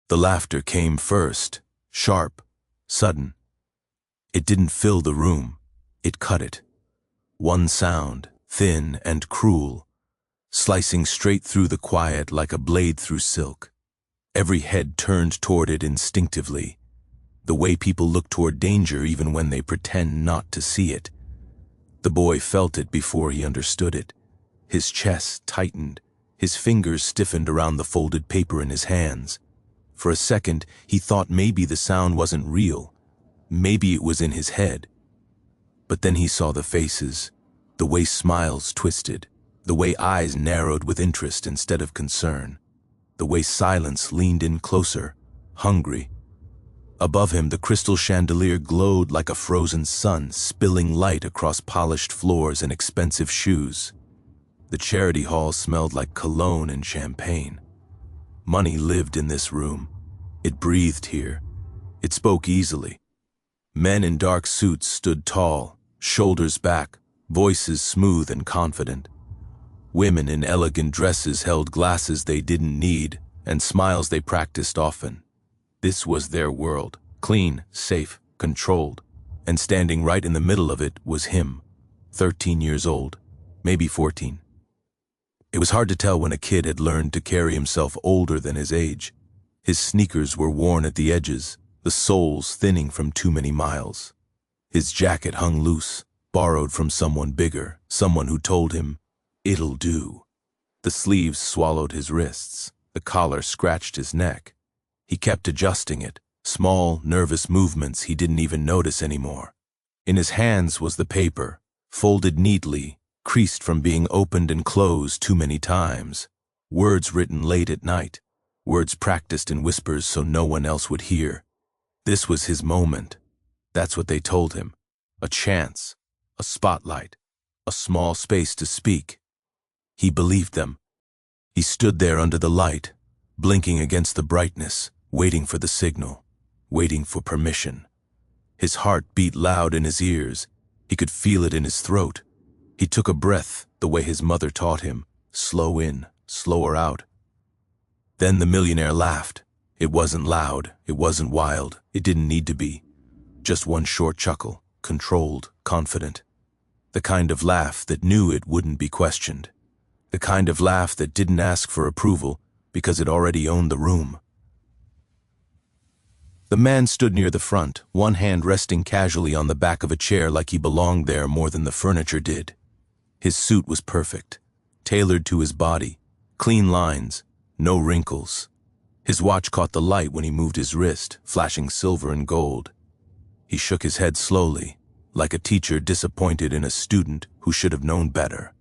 The laughter came first, sharp, sudden. It didn't fill the room, it cut it. One sound, thin and cruel, slicing straight through the quiet like a blade through silk. Every head turned toward it instinctively, the way people look toward danger even when they pretend not to see it. The boy felt it before he understood it. His chest tightened, his fingers stiffened around the folded paper in his hands. For a second, he thought maybe the sound wasn't real. Maybe it was in his head. But then he saw the faces, the way smiles twisted, the way eyes narrowed with interest instead of concern, the way silence leaned in closer, hungry. Above him, the crystal chandelier glowed like a frozen sun, spilling light across polished floors and expensive shoes. The charity hall smelled like cologne and champagne. Money lived in this room. It breathed here. It spoke easily. Men in dark suits stood tall, shoulders back, voices smooth and confident. Women in elegant dresses held glasses they didn't need and smiles they practiced often. This was their world, clean, safe, controlled, and standing right in the middle of it was him, 13 years old, maybe 14. It was hard to tell when a kid had learned to carry himself older than his age. His sneakers were worn at the edges, the soles thinning from too many miles. His jacket hung loose, borrowed from someone bigger, someone who told him, "It'll do." The sleeves swallowed his wrists, the collar scratched his neck. He kept adjusting it, small, nervous movements he didn't even notice anymore. In his hands was the paper, folded neatly, creased from being opened and closed too many times. Words written late at night, words practiced in whispers so no one else would hear. This was his moment. That's what they told him. A chance, a spotlight, a small space to speak. He believed them. He stood there under the light, blinking against the brightness, waiting for the signal, waiting for permission. His heart beat loud in his ears. He could feel it in his throat. He took a breath, the way his mother taught him, slow in, slower out. Then the millionaire laughed. It wasn't loud, it wasn't wild, it didn't need to be. Just one short chuckle, controlled, confident. The kind of laugh that knew it wouldn't be questioned. The kind of laugh that didn't ask for approval because it already owned the room. The man stood near the front, one hand resting casually on the back of a chair like he belonged there more than the furniture did. His suit was perfect, tailored to his body, clean lines, no wrinkles. His watch caught the light when he moved his wrist, flashing silver and gold. He shook his head slowly, like a teacher disappointed in a student who should have known better.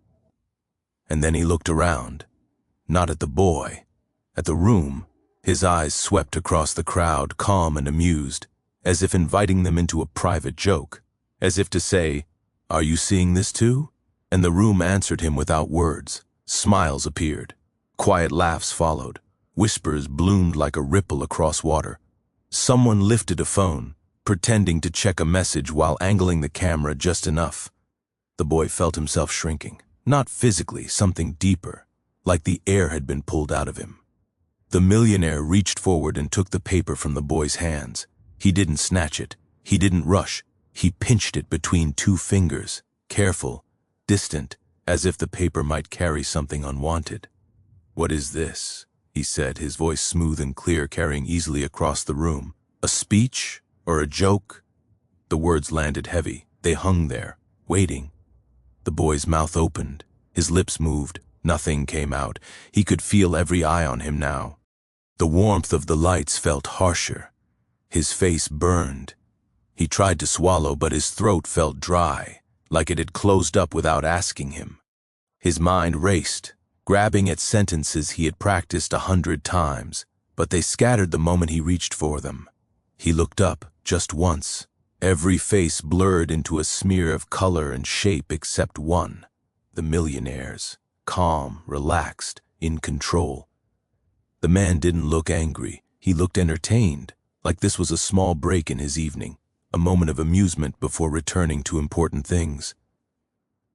And then he looked around, not at the boy, at the room. His eyes swept across the crowd, calm and amused, as if inviting them into a private joke, as if to say, "Are you seeing this too?" And the room answered him without words. Smiles appeared. Quiet laughs followed. Whispers bloomed like a ripple across water. Someone lifted a phone, pretending to check a message while angling the camera just enough. The boy felt himself shrinking, not physically, something deeper, like the air had been pulled out of him. The millionaire reached forward and took the paper from the boy's hands. He didn't snatch it. He didn't rush. He pinched it between two fingers, careful, distant, as if the paper might carry something unwanted. "What is this?" he said, his voice smooth and clear, carrying easily across the room. "A speech or a joke?" The words landed heavy. They hung there, waiting. The boy's mouth opened. His lips moved. Nothing came out. He could feel every eye on him now. The warmth of the lights felt harsher. His face burned. He tried to swallow, but his throat felt dry, like it had closed up without asking him. His mind raced, grabbing at sentences he had practiced 100 times, but they scattered the moment he reached for them. He looked up, just once. Every face blurred into a smear of color and shape except one, the millionaire's, calm, relaxed, in control. The man didn't look angry. He looked entertained, like this was a small break in his evening, a moment of amusement before returning to important things.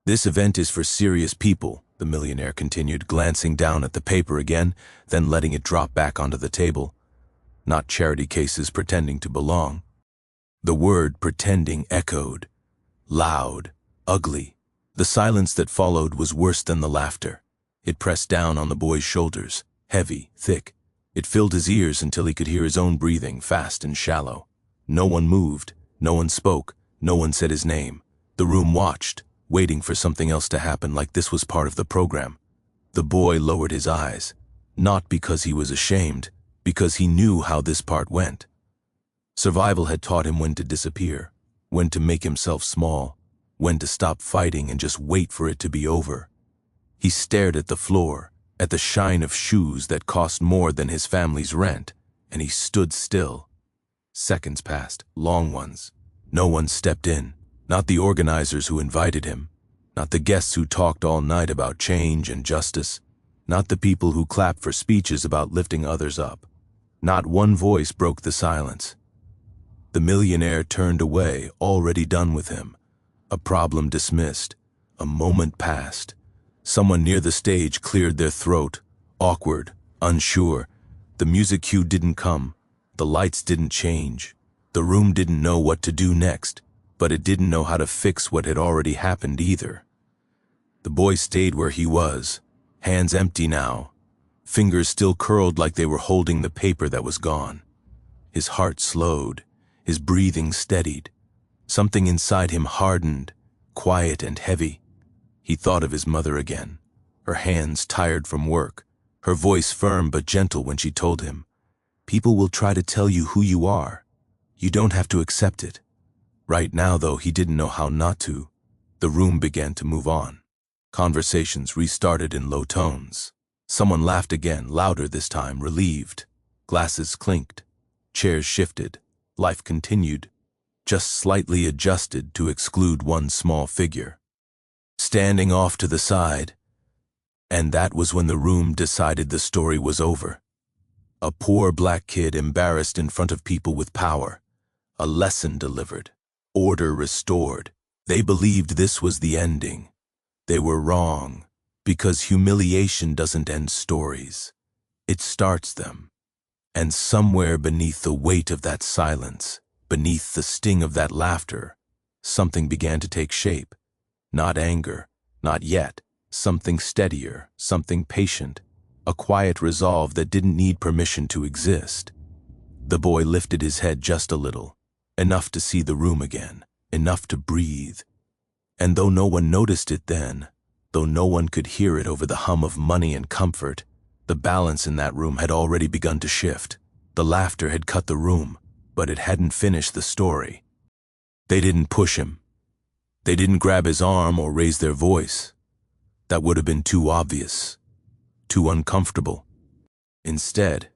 "This event is for serious people," the millionaire continued, glancing down at the paper again, then letting it drop back onto the table. not charity cases pretending to belong. The word pretending echoed, loud, ugly. The silence that followed was worse than the laughter. It pressed down on the boy's shoulders, heavy, thick. It filled his ears until he could hear his own breathing, fast and shallow. No one moved, no one spoke, no one said his name. The room watched, waiting for something else to happen, like this was part of the program. The boy lowered his eyes, not because he was ashamed, because he knew how this part went. Survival had taught him when to disappear, when to make himself small, when to stop fighting and just wait for it to be over. He stared at the floor, at the shine of shoes that cost more than his family's rent, and he stood still. Seconds passed, long ones. No one stepped in, not the organizers who invited him, not the guests who talked all night about change and justice, not the people who clapped for speeches about lifting others up. Not one voice broke the silence. The millionaire turned away, already done with him. A problem dismissed. A moment passed. Someone near the stage cleared their throat, awkward, unsure. The music cue didn't come. The lights didn't change. The room didn't know what to do next, but it didn't know how to fix what had already happened either. The boy stayed where he was, hands empty now, fingers still curled like they were holding the paper that was gone. His heart slowed, his breathing steadied. Something inside him hardened, quiet and heavy. He thought of his mother again, her hands tired from work, her voice firm but gentle when she told him, "People will try to tell you who you are. You don't have to accept it." Right now, though, he didn't know how not to. The room began to move on. Conversations restarted in low tones. Someone laughed again, louder this time, relieved. Glasses clinked. Chairs shifted. Life continued, just slightly adjusted to exclude one small figure, standing off to the side. And that was when the room decided the story was over. A poor black kid embarrassed in front of people with power. A lesson delivered. Order restored. They believed this was the ending. They were wrong, because humiliation doesn't end stories. It starts them. And somewhere beneath the weight of that silence, beneath the sting of that laughter, something began to take shape. Not anger, not yet. Something steadier, something patient. A quiet resolve that didn't need permission to exist. The boy lifted his head just a little, enough to see the room again, enough to breathe. And though no one noticed it then, though no one could hear it over the hum of money and comfort, the balance in that room had already begun to shift. The laughter had cut the room, but it hadn't finished the story. They didn't push him. They didn't grab his arm or raise their voice. That would have been too obvious, too uncomfortable. Instead,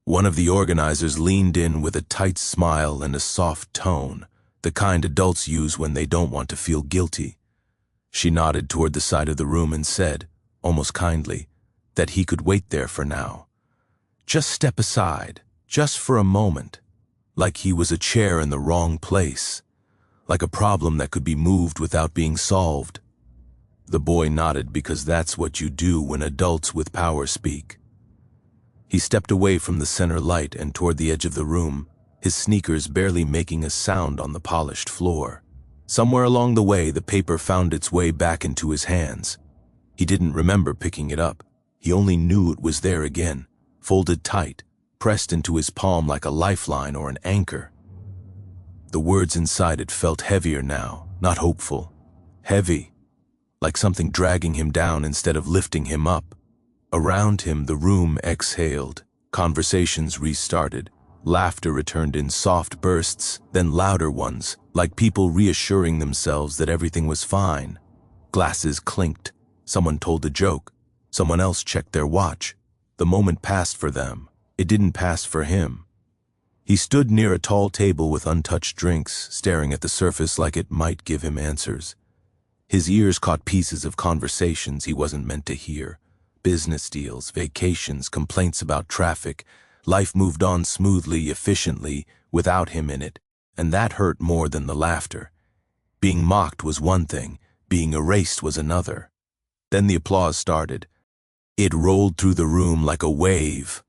one of the organizers leaned in with a tight smile and a soft tone, the kind adults use when they don't want to feel guilty. She nodded toward the side of the room and said, almost kindly, that he could wait there for now. Just step aside, just for a moment, like he was a chair in the wrong place, like a problem that could be moved without being solved. The boy nodded because that's what you do when adults with power speak. He stepped away from the center light and toward the edge of the room, his sneakers barely making a sound on the polished floor. Somewhere along the way, the paper found its way back into his hands. He didn't remember picking it up. He only knew it was there again, folded tight, pressed into his palm like a lifeline or an anchor. The words inside it felt heavier now, not hopeful. Heavy, like something dragging him down instead of lifting him up. Around him, the room exhaled. Conversations restarted. Laughter returned in soft bursts, then louder ones, like people reassuring themselves that everything was fine. Glasses clinked. Someone told a joke. Someone else checked their watch. The moment passed for them. It didn't pass for him. He stood near a tall table with untouched drinks, staring at the surface like it might give him answers. His ears caught pieces of conversations he wasn't meant to hear. Business deals, vacations, complaints about traffic. Life moved on smoothly, efficiently, without him in it, and that hurt more than the laughter. Being mocked was one thing, being erased was another. Then the applause started. It rolled through the room like a wave.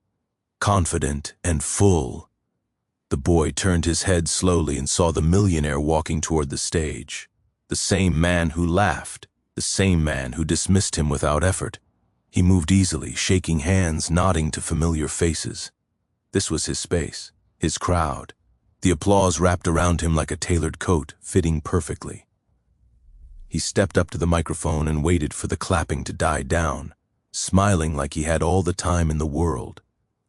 confident and full. The boy turned his head slowly and saw the millionaire walking toward the stage. The same man who laughed, the same man who dismissed him without effort. He moved easily, shaking hands, nodding to familiar faces. This was his space, his crowd. The applause wrapped around him like a tailored coat, fitting perfectly. He stepped up to the microphone and waited for the clapping to die down, smiling like he had all the time in the world.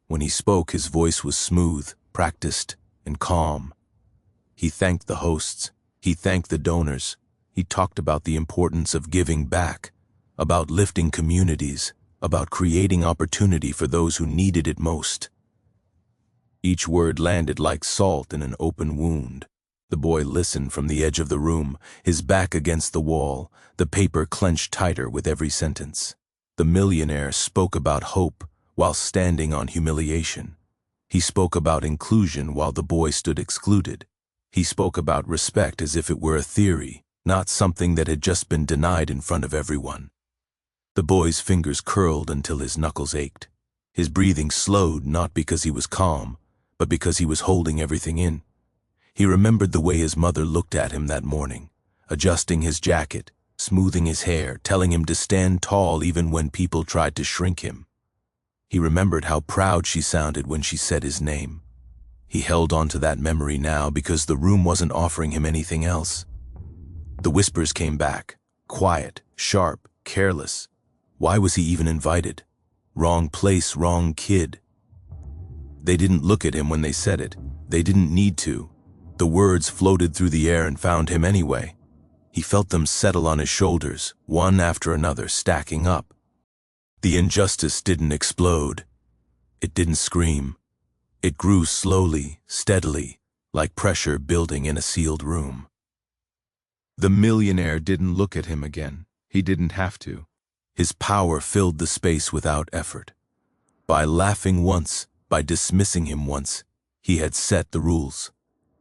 When he spoke, his voice was smooth, practiced, and calm. He thanked the hosts. He thanked the donors. He talked about the importance of giving back, about lifting communities, about creating opportunity for those who needed it most. Each word landed like salt in an open wound. The boy listened from the edge of the room, his back against the wall, the paper clenched tighter with every sentence. The millionaire spoke about hope while standing on humiliation. He spoke about inclusion while the boy stood excluded. He spoke about respect as if it were a theory, not something that had just been denied in front of everyone. The boy's fingers curled until his knuckles ached. His breathing slowed not because he was calm, but because he was holding everything in. He remembered the way his mother looked at him that morning, adjusting his jacket, smoothing his hair, telling him to stand tall even when people tried to shrink him. He remembered how proud she sounded when she said his name. He held on to that memory now because the room wasn't offering him anything else. The whispers came back, quiet, sharp, careless. Why was he even invited? Wrong place, wrong kid. They didn't look at him when they said it. They didn't need to. The words floated through the air and found him anyway. He felt them settle on his shoulders, one after another, stacking up. The injustice didn't explode. It didn't scream. It grew slowly, steadily, like pressure building in a sealed room. The millionaire didn't look at him again. He didn't have to. His power filled the space without effort. By laughing once, by dismissing him once, he had set the rules.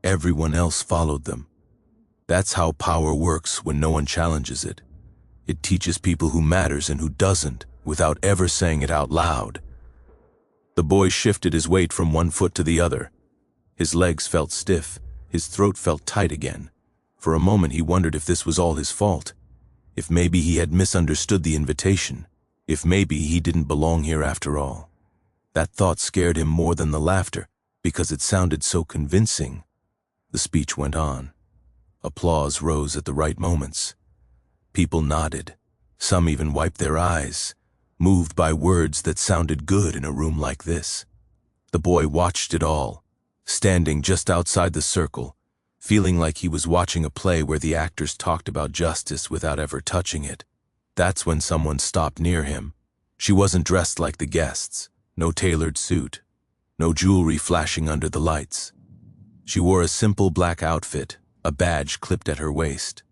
Everyone else followed them. That's how power works when no one challenges it. It teaches people who matters and who doesn't, without ever saying it out loud. The boy shifted his weight from one foot to the other. His legs felt stiff. His throat felt tight again. For a moment he wondered if this was all his fault. If maybe he had misunderstood the invitation. If maybe he didn't belong here after all. That thought scared him more than the laughter, because it sounded so convincing. The speech went on. Applause rose at the right moments. People nodded. Some even wiped their eyes, moved by words that sounded good in a room like this. The boy watched it all, standing just outside the circle, feeling like he was watching a play where the actors talked about justice without ever touching it. That's when someone stopped near him. She wasn't dressed like the guests, no tailored suit, no jewelry flashing under the lights. She wore a simple black outfit, a badge clipped at her waist.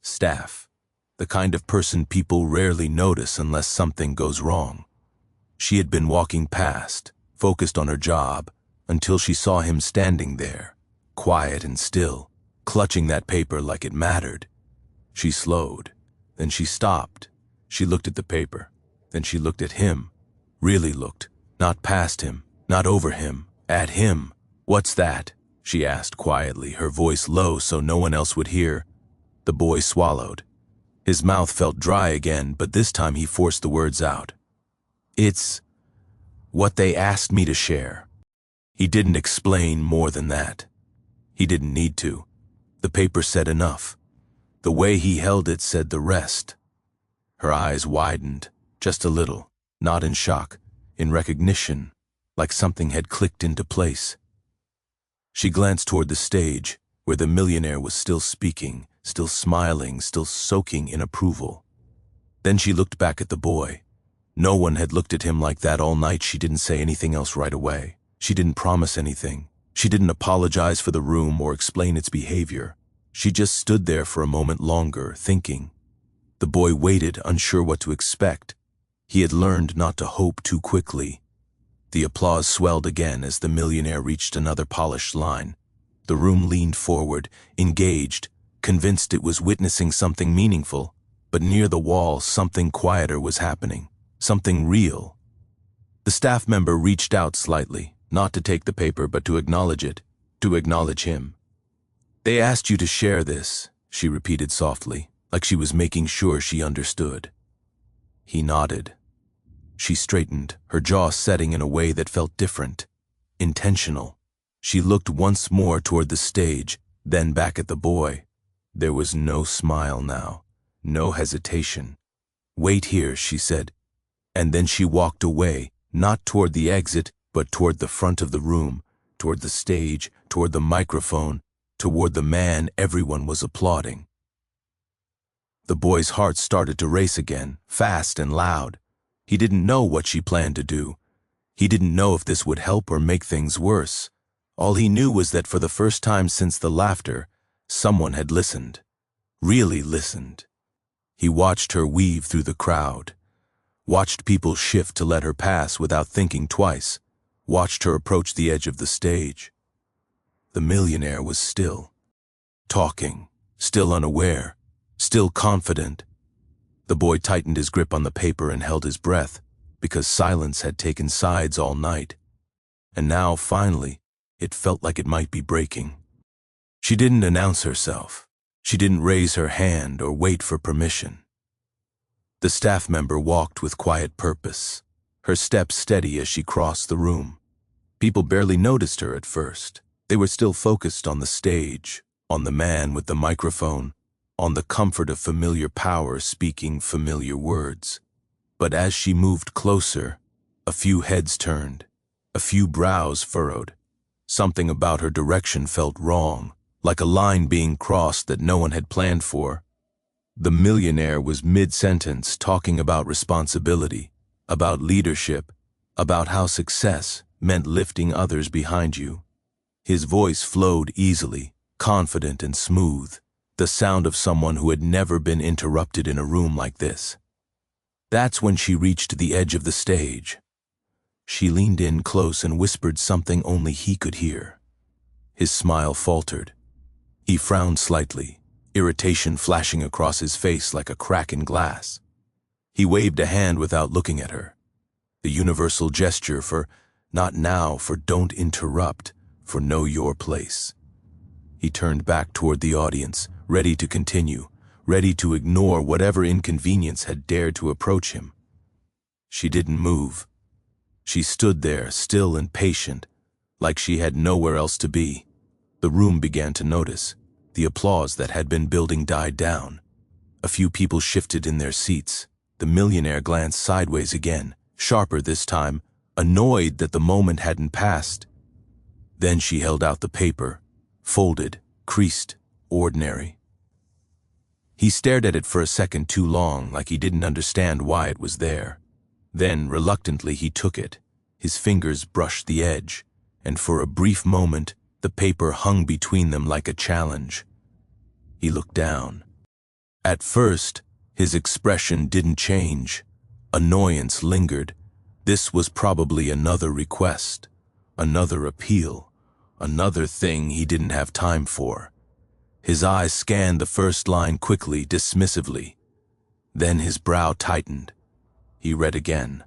Staff, the kind of person people rarely notice unless something goes wrong. She had been walking past, focused on her job, until she saw him standing there, quiet and still, clutching that paper like it mattered. She slowed, then she stopped. She looked at the paper, then she looked at him, really looked, not past him, not over him, at him. "What's that?" she asked quietly, her voice low so no one else would hear. The boy swallowed. His mouth felt dry again, but this time he forced the words out. "It's what they asked me to share." He didn't explain more than that. He didn't need to. The paper said enough. The way he held it said the rest. Her eyes widened, just a little, not in shock, in recognition, like something had clicked into place. She glanced toward the stage, where the millionaire was still speaking, still smiling, still soaking in approval. Then she looked back at the boy. No one had looked at him like that all night. She didn't say anything else right away. She didn't promise anything. She didn't apologize for the room or explain its behavior. She just stood there for a moment longer, thinking. The boy waited, unsure what to expect. He had learned not to hope too quickly. The applause swelled again as the millionaire reached another polished line. The room leaned forward, engaged, convinced it was witnessing something meaningful, but near the wall something quieter was happening, something real. The staff member reached out slightly, not to take the paper but to acknowledge it, to acknowledge him. "They asked you to share this," she repeated softly, like she was making sure she understood. He nodded. She straightened, her jaw setting in a way that felt different, intentional. She looked once more toward the stage, then back at the boy. There was no smile now, no hesitation. "Wait here," she said, and then she walked away, not toward the exit, but toward the front of the room, toward the stage, toward the microphone, toward the man everyone was applauding. The boy's heart started to race again, fast and loud. He didn't know what she planned to do. He didn't know if this would help or make things worse. All he knew was that for the first time since the laughter, someone had listened. Really listened. He watched her weave through the crowd. Watched people shift to let her pass without thinking twice. Watched her approach the edge of the stage. The millionaire was still. Talking. Still unaware. Still confident. The boy tightened his grip on the paper and held his breath, because silence had taken sides all night. And now, finally, it felt like it might be breaking. She didn't announce herself. She didn't raise her hand or wait for permission. The staff member walked with quiet purpose, her steps steady as she crossed the room. People barely noticed her at first. They were still focused on the stage, on the man with the microphone, on the comfort of familiar power speaking familiar words. But as she moved closer, a few heads turned, a few brows furrowed. Something about her direction felt wrong, like a line being crossed that no one had planned for. The millionaire was mid-sentence talking about responsibility, about leadership, about how success meant lifting others behind you. His voice flowed easily, confident and smooth, the sound of someone who had never been interrupted in a room like this. That's when she reached the edge of the stage. She leaned in close and whispered something only he could hear. His smile faltered. He frowned slightly, irritation flashing across his face like a crack in glass. He waved a hand without looking at her. The universal gesture for not now, for don't interrupt, for know your place. He turned back toward the audience, ready to continue, ready to ignore whatever inconvenience had dared to approach him. She didn't move. She stood there, still and patient, like she had nowhere else to be. The room began to notice. The applause that had been building died down. A few people shifted in their seats. The millionaire glanced sideways again, sharper this time, annoyed that the moment hadn't passed. Then she held out the paper, folded, creased, ordinary. He stared at it for a second too long, like he didn't understand why it was there. Then, reluctantly, he took it. His fingers brushed the edge, and for a brief moment, the paper hung between them like a challenge. He looked down. At first, his expression didn't change. Annoyance lingered. This was probably another request, another appeal, another thing he didn't have time for. His eyes scanned the first line quickly, dismissively. Then his brow tightened. He read again.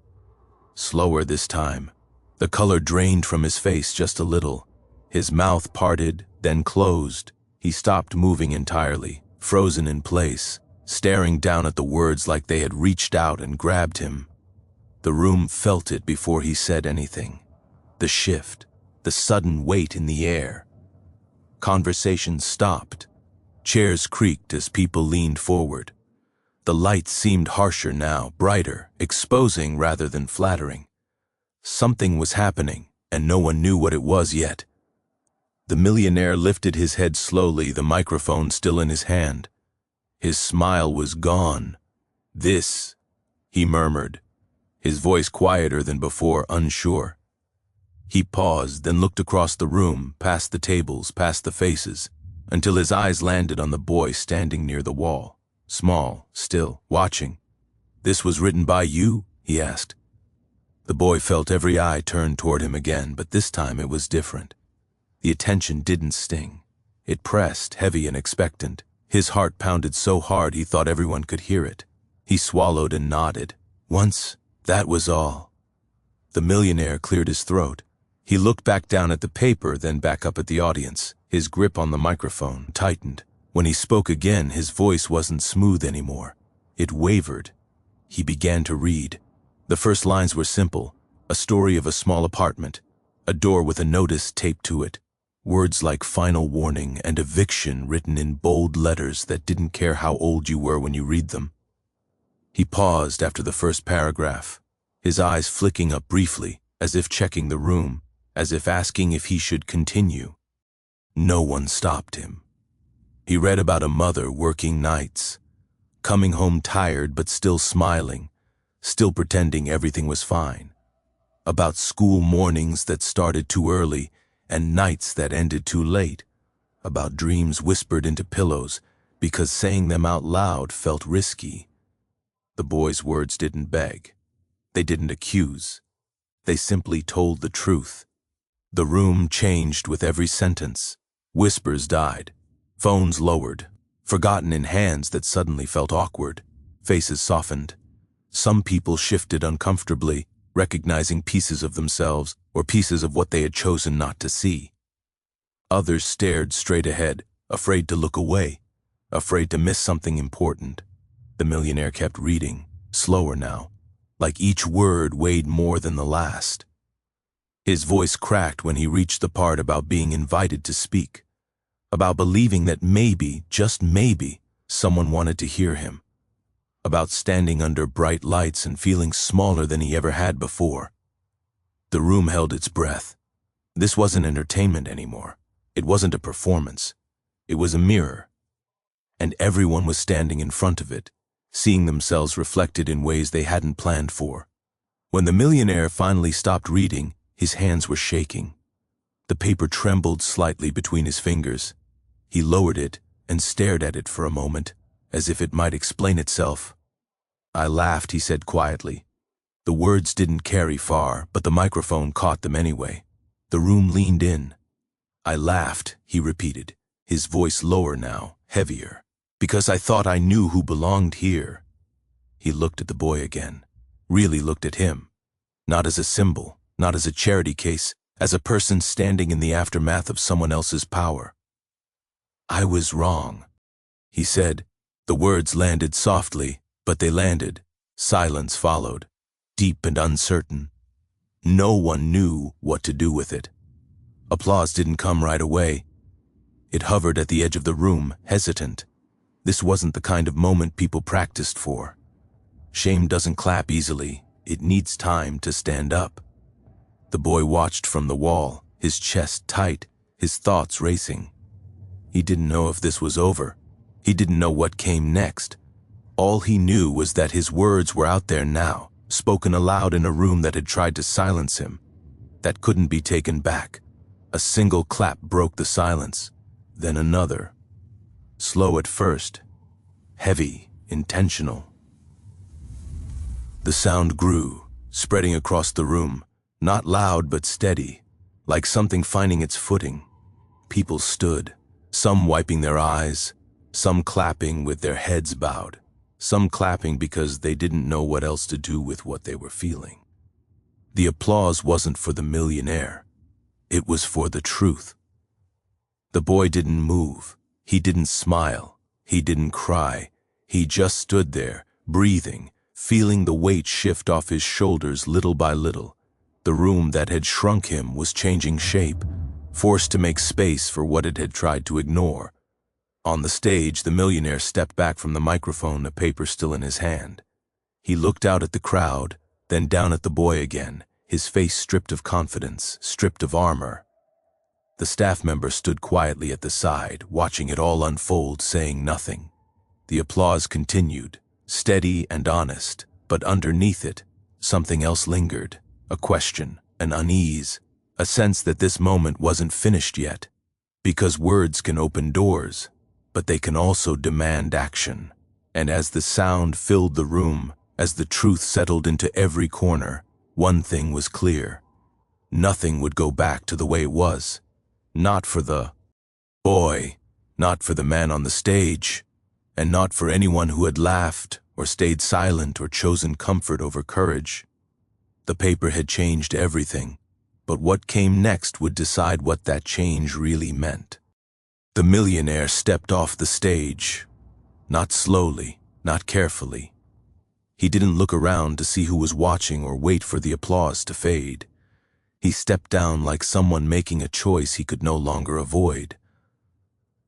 Slower this time. The color drained from his face just a little. His mouth parted, then closed. He stopped moving entirely, frozen in place, staring down at the words like they had reached out and grabbed him. The room felt it before he said anything. The shift, the sudden weight in the air. Conversation stopped. Chairs creaked as people leaned forward. The lights seemed harsher now, brighter, exposing rather than flattering. Something was happening, and no one knew what it was yet. The millionaire lifted his head slowly, the microphone still in his hand. His smile was gone. "This," he murmured, his voice quieter than before, unsure. He paused, then looked across the room, past the tables, past the faces, until his eyes landed on the boy standing near the wall, small, still, watching. "This was written by you?" he asked. The boy felt every eye turned toward him again, but this time it was different. The attention didn't sting. It pressed, heavy and expectant. His heart pounded so hard he thought everyone could hear it. He swallowed and nodded. "Once, that was all." The millionaire cleared his throat. He looked back down at the paper, then back up at the audience. His grip on the microphone tightened. When he spoke again, his voice wasn't smooth anymore. It wavered. He began to read. The first lines were simple: a story of a small apartment, a door with a notice taped to it, words like final warning and eviction written in bold letters that didn't care how old you were when you read them. He paused after the first paragraph, his eyes flicking up briefly, as if checking the room, as if asking if he should continue. No one stopped him. He read about a mother working nights, coming home tired but still smiling, still pretending everything was fine. About school mornings that started too early and nights that ended too late. About dreams whispered into pillows because saying them out loud felt risky. The boy's words didn't beg. They didn't accuse. They simply told the truth. The room changed with every sentence. Whispers died. Phones lowered. Forgotten in hands that suddenly felt awkward. Faces softened. Some people shifted uncomfortably, recognizing pieces of themselves or pieces of what they had chosen not to see. Others stared straight ahead, afraid to look away, afraid to miss something important. The millionaire kept reading, slower now, like each word weighed more than the last. His voice cracked when he reached the part about being invited to speak, about believing that maybe, just maybe, someone wanted to hear him, about standing under bright lights and feeling smaller than he ever had before. The room held its breath. This wasn't entertainment anymore. It wasn't a performance. It was a mirror. And everyone was standing in front of it, seeing themselves reflected in ways they hadn't planned for. When the millionaire finally stopped reading, his hands were shaking. The paper trembled slightly between his fingers. He lowered it and stared at it for a moment, as if it might explain itself. "I laughed," he said quietly. The words didn't carry far, but the microphone caught them anyway. The room leaned in. "I laughed," he repeated, his voice lower now, heavier, "because I thought I knew who belonged here." He looked at the boy again, really looked at him, not as a symbol, not as a charity case, as a person standing in the aftermath of someone else's power. "I was wrong," he said. The words landed softly, but they landed. Silence followed, deep and uncertain. No one knew what to do with it. Applause didn't come right away. It hovered at the edge of the room, hesitant. This wasn't the kind of moment people practiced for. Shame doesn't clap easily. It needs time to stand up. The boy watched from the wall, his chest tight, his thoughts racing. He didn't know if this was over. He didn't know what came next. All he knew was that his words were out there now, spoken aloud in a room that had tried to silence him, that couldn't be taken back. A single clap broke the silence, then another. Slow at first, heavy, intentional. The sound grew, spreading across the room, not loud but steady, like something finding its footing. People stood, some wiping their eyes, some clapping with their heads bowed, some clapping because they didn't know what else to do with what they were feeling. The applause wasn't for the millionaire. It was for the truth. The boy didn't move. He didn't smile. He didn't cry. He just stood there, breathing, feeling the weight shift off his shoulders little by little. The room that had shrunk him was changing shape, forced to make space for what it had tried to ignore. On the stage, the millionaire stepped back from the microphone, a paper still in his hand. He looked out at the crowd, then down at the boy again, his face stripped of confidence, stripped of armor. The staff member stood quietly at the side, watching it all unfold, saying nothing. The applause continued, steady and honest, but underneath it, something else lingered, a question, an unease, a sense that this moment wasn't finished yet, because words can open doors, but they can also demand action. And as the sound filled the room, as the truth settled into every corner, one thing was clear. Nothing would go back to the way it was. Not for the boy, not for the man on the stage, and not for anyone who had laughed or stayed silent or chosen comfort over courage. The paper had changed everything, but what came next would decide what that change really meant. The millionaire stepped off the stage, not slowly, not carefully. He didn't look around to see who was watching or wait for the applause to fade. He stepped down like someone making a choice he could no longer avoid.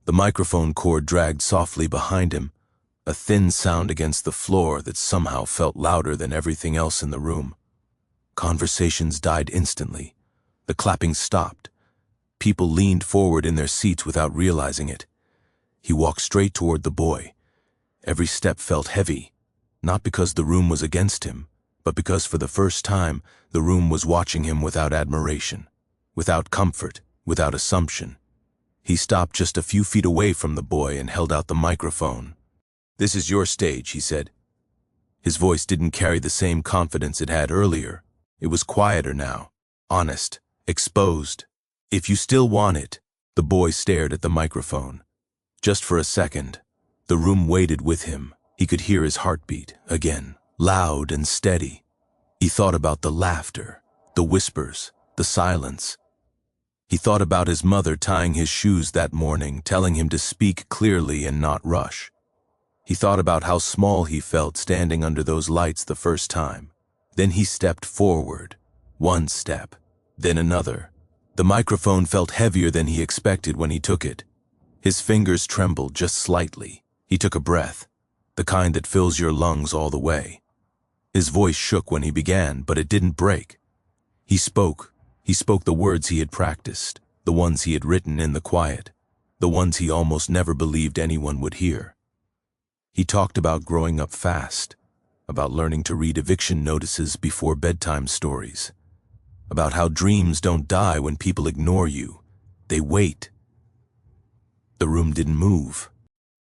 The microphone cord dragged softly behind him, a thin sound against the floor that somehow felt louder than everything else in the room. Conversations died instantly. The clapping stopped. People leaned forward in their seats without realizing it. He walked straight toward the boy. Every step felt heavy, not because the room was against him, but because for the first time the room was watching him without admiration, without comfort, without assumption. He stopped just a few feet away from the boy and held out the microphone. "This is your stage," he said. His voice didn't carry the same confidence it had earlier. It was quieter now, honest, exposed. "If you still want it." The boy stared at the microphone. Just for a second, the room waited with him. He could hear his heartbeat again, loud and steady. He thought about the laughter, the whispers, the silence. He thought about his mother tying his shoes that morning, telling him to speak clearly and not rush. He thought about how small he felt standing under those lights the first time. Then he stepped forward, one step, then another. The microphone felt heavier than he expected when he took it. His fingers trembled just slightly. He took a breath, the kind that fills your lungs all the way. His voice shook when he began, but it didn't break. He spoke the words he had practiced, the ones he had written in the quiet, the ones he almost never believed anyone would hear. He talked about growing up fast, about learning to read eviction notices before bedtime stories, about how dreams don't die when people ignore you, they wait. The room didn't move.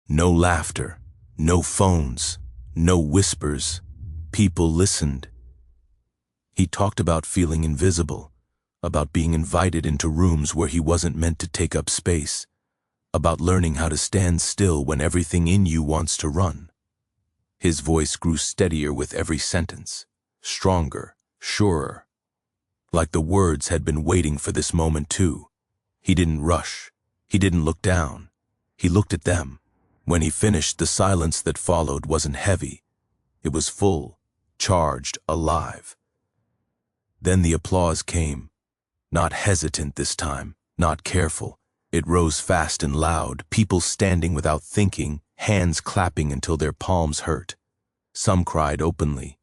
No laughter, no phones, no whispers. People listened. He talked about feeling invisible, about being invited into rooms where he wasn't meant to take up space, about learning how to stand still when everything in you wants to run. His voice grew steadier with every sentence, stronger, surer. Like the words had been waiting for this moment too. He didn't rush. He didn't look down. He looked at them. When he finished, the silence that followed wasn't heavy. It was full, charged, alive. Then the applause came. Not hesitant this time, not careful. It rose fast and loud, people standing without thinking, hands clapping until their palms hurt. Some cried openly.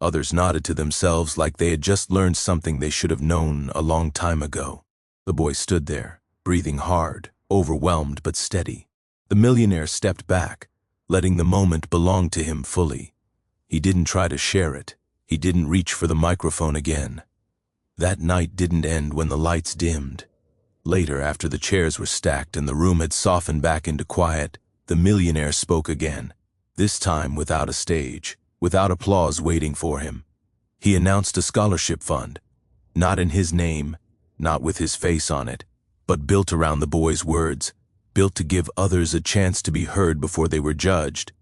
Others nodded to themselves like they had just learned something they should have known a long time ago. The boy stood there, breathing hard, overwhelmed but steady. The millionaire stepped back, letting the moment belong to him fully. He didn't try to share it. He didn't reach for the microphone again. That night didn't end when the lights dimmed. Later, after the chairs were stacked and the room had softened back into quiet, the millionaire spoke again, this time without a stage, without applause waiting for him. He announced a scholarship fund, not in his name, not with his face on it, but built around the boy's words, built to give others a chance to be heard before they were judged.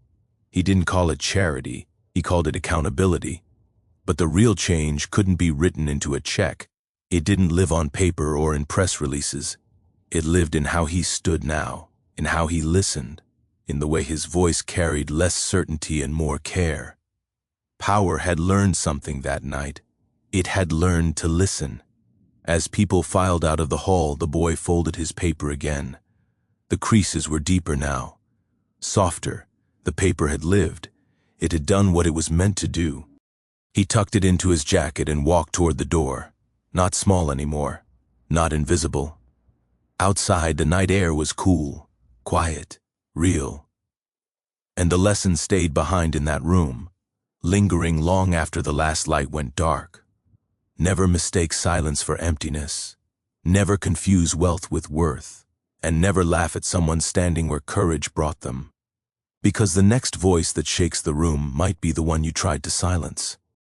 He didn't call it charity, he called it accountability. But the real change couldn't be written into a check. It didn't live on paper or in press releases. It lived in how he stood now, in how he listened, in the way his voice carried less certainty and more care. Power had learned something that night. It had learned to listen. As people filed out of the hall, the boy folded his paper again. The creases were deeper now, softer. The paper had lived. It had done what it was meant to do. He tucked it into his jacket and walked toward the door. Not small anymore, not invisible. Outside, the night air was cool, quiet, real. And the lesson stayed behind in that room, lingering long after the last light went dark. Never mistake silence for emptiness. Never confuse wealth with worth. And never laugh at someone standing where courage brought them. Because the next voice that shakes the room might be the one you tried to silence.